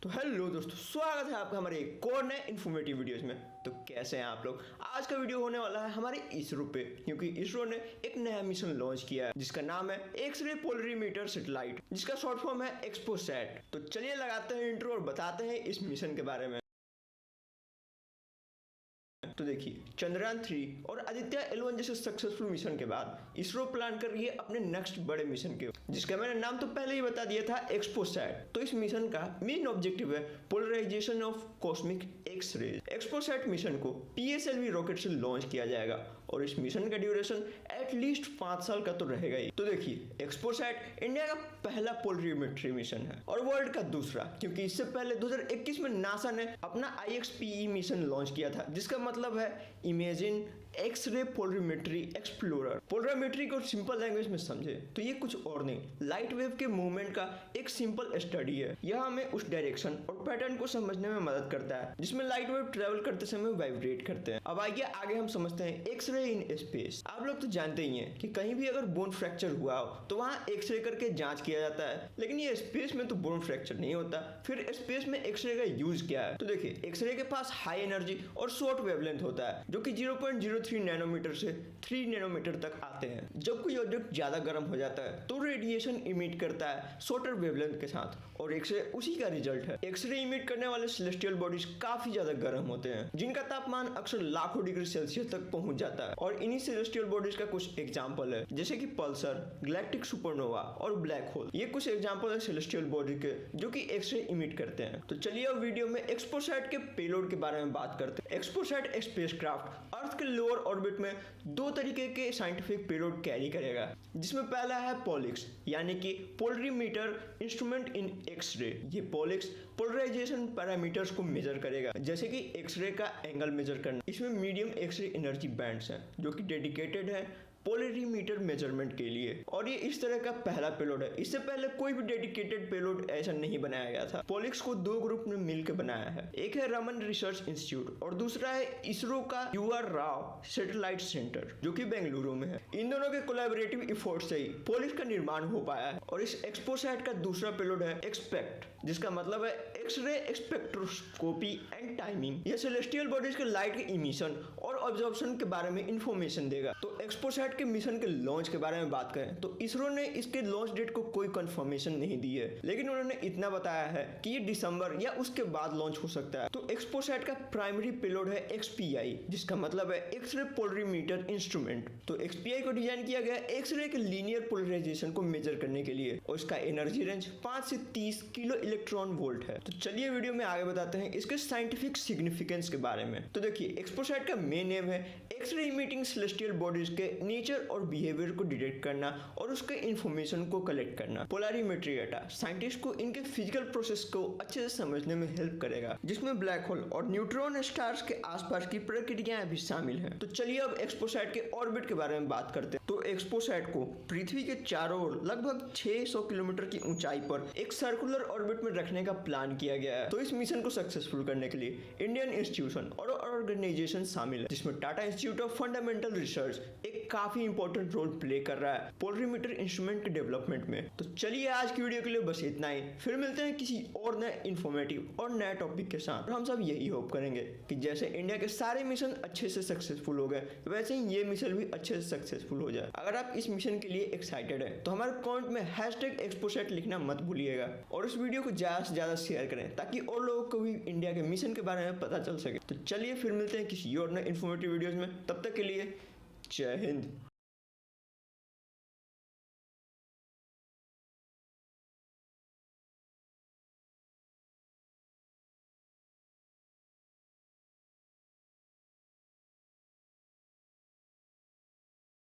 तो हेलो दोस्तों, स्वागत है आपका हमारे एक और नए इन्फॉर्मेटिव वीडियोस में। तो कैसे हैं आप लोग। आज का वीडियो होने वाला है हमारे इसरो पे, क्योंकि इसरो ने एक नया मिशन लॉन्च किया है जिसका नाम है एक्स-रे पोलरीमीटर सैटेलाइट, जिसका शॉर्ट फॉर्म है एक्सपोसैट। तो चलिए लगाते हैं इंट्रो और बताते हैं इस मिशन के बारे में। तो देखिए, चंद्रयान 3 और आदित्य L1 जैसे सक्सेसफुल मिशन के बाद इसरो प्लान कर रही है अपने नेक्स्ट बड़े मिशन के, जिसका मैंने नाम तो पहले ही बता दिया था, एक्सपोसैट। तो इस मिशन का मेन ऑब्जेक्टिव है polarization of cosmic X-ray. XPoSat mission को PSLV रॉकेट से लॉन्च किया जाएगा और इस मिशन का ड्यूरेशन एटलीस्ट 5 साल का तो रहेगा ही। तो देखिए, एक्सपोसैट इंडिया का पहला पोलरीमेट्री मिशन है और वर्ल्ड का दूसरा, क्योंकि इससे पहले 2021 में नासा ने अपना IXPE मिशन लॉन्च किया था, जिसका मतलब है imagine X-ray polarimetry explorer. Polarimetry को सिंपल लैंग्वेज में समझे तो ये कुछ और नहीं, लाइट वेव के मूवमेंट का एक सिंपल स्टडी है। यह हमें उस डायरेक्शन और पैटर्न को समझने में मदद करता है जिसमें लाइट वेव ट्रेवल करते समय वाइब्रेट करते हैं। अब आइए आगे हम समझते हैं एक्स-रे इन स्पेस। आप लोग तो जानते ही हैं कि कहीं भी अगर बोन फ्रैक्चर हुआ हो तो वहाँ एक्स-रे करके जांच किया जाता है, लेकिन ये स्पेस में तो बोन फ्रैक्चर नहीं होता। फिर स्पेस में एक्स-रे का यूज क्या है? तो देखिए, एक्स-रे के पास हाई एनर्जी और शॉर्ट वेवलेंथ होता है जो कि 0.03 नैनोमीटर से 3 नैनोमीटर तक आते हैं। जब कोई ऑब्जेक्ट ज्यादा गर्म हो जाता है तो रेडिएशन इमिट करता है शॉर्टर वेवलेंथ के साथ, और एक्सरे उसी का रिजल्ट है। एक्सरे इमिट करने वाले सेलेस्टियल बॉडीज काफी ज्यादा गर्म होते हैं, जिनका तापमान अक्सर लाखों डिग्री सेल्सियस तक पहुंच जाता है। और इन्हीं सेलेस्टियल बॉडीज का कुछ एग्जाम्पल है, जैसे कि पल्सर, गैलेक्टिक सुपरनोवा और ब्लैक होल। ये कुछ एग्जाम्पल है सेलेस्टियल बॉडी के जो कि एक्सरे इमिट करते हैं। तो चलिए अब वीडियो में एक्सपोसैट के पेलोड के बारे में बात करते हैं। एक्सपोसैट स्पेसक्राफ्ट अर्थ के लोअर ऑर्बिट में 2 तरीके के साइंटिफिक पेलोड कैरी करेगा, जिसमें पहला है पोलिक्स, यानी कि पोलरीमीटर इंस्ट्रूमेंट इन एक्स-रे। ये पोलिक्स पोलराइजेशन पैरामीटर्स को मेजर करेगा, जैसे कि एक्स-रे का एंगल मेजर करना। इसमें मीडियम एक्स-रे एनर्जी बैंड्स हैं जो कि डेडिकेटेड है पोलरीमीटर मेजरमेंट के लिए, और ये इस तरह का पहला पेलोड है। इससे पहले कोई भी डेडिकेटेड पेलोड ऐसा नहीं बनाया गया था। पोलिक्स को 2 ग्रुप में मिलकर बनाया है, एक है रमन रिसर्च इंस्टीट्यूट और दूसरा है इसरो का UR राव सैटेलाइट सेंटर जो कि बेंगलुरु में है। इन दोनों के कोलैबोरेटिव एफर्ट से ही पोलिक्स का निर्माण हो पाया है। और इस एक्सपोसैट का दूसरा पेलोड है एक्सपेक्ट, जिसका मतलब है एक्स-रे स्पेक्ट्रोस्कोपी एंड टाइमिंग। यह सेलेस्टियल बॉडीज के लाइट के इमिशन और ऑब्जर्वेशन के बारे में इंफॉर्मेशन देगा। तो एक्सपोसैट के मिशन के लॉन्च के बारे में बात करें तो इसरो ने इसके लॉन्च डेट को कोई कंफर्मेशन नहीं दी है, लेकिन उन्होंने इतना बताया है कि ये दिसंबर या उसके बाद लॉन्च हो सकता है। तो एक्सपोसैट का प्राइमरी पेलोड है XPI, जिसका मतलब है एक्स-रे पोलरीमीटर इंस्ट्रूमेंट। तो XPI को डिजाइन किया गया एक्स-रे के लीनियर पोलराइजेशन को मेजर करने के लिए, और इसका एनर्जी रेंज 5 से 30 किलो इलेक्ट्रॉन वोल्ट है। तो चलिए वीडियो में आगे बताते हैं इसके साइंटिफिक सिग्निफिकेंस के बारे में। तो देखिए, एक्सपोसैट का मेन नेम है एक्स-रे इमिटिंग सेलेस्टियल बॉडीज के नेचर और बिहेवियर को डिटेक्ट करना और उसके इंफॉर्मेशन को कलेक्ट करना। पोलरीमेट्री डाटा साइंटिस्ट को इनके फिजिकल प्रोसेस को अच्छे से समझने में हेल्प करेगा, जिसमें ब्लैक होल और न्यूट्रॉन स्टार्स के आसपास की प्रक्रियाएं भी शामिल हैं। तो चलिए अब एक्सपोसैट के ऑर्बिट के बारे में बात करते हैं। तो एक्सपोसैट को पृथ्वी के चारों ओर लगभग 600 किलोमीटर की ऊंचाई पर एक सर्कुलर ऑर्बिट में रखने का प्लान किया गया है। तो इस मिशन को सक्सेसफुल करने के लिए इंडियन इंस्टीट्यूशन और ऑर्गेनाइजेशन शामिल है, जिसमें Tata institute of fundamental research एक काफी इंपॉर्टेंट रोल प्ले कर रहा है पोलरीमीटर इंस्ट्रूमेंट के डेवलपमेंट में। तो चलिए आज की वीडियो के लिए बस इतना ही, फिर मिलते हैं किसी और नए इन्फॉर्मेटिव और नए टॉपिक के साथ। और हम सब यही होप करेंगे कि जैसे इंडिया के सारे मिशन अच्छे से सक्सेसफुल हो गए, वैसे ही ये मिशन भी अच्छे से सक्सेसफुल हो जाए। अगर आप इस मिशन के लिए एक्साइटेड है तो हमारे कमेंट में #एक्सपोसैट लिखना मत भूलिएगा, और इस वीडियो को ज्यादा से ज्यादा शेयर करें ताकि और लोगों को भी इंडिया के मिशन के बारे में पता चल सके। तो चलिए फिर मिलते हैं किसी और नए इन्फॉर्मेटिव वीडियोज में, तब तक के लिए जय हिंद।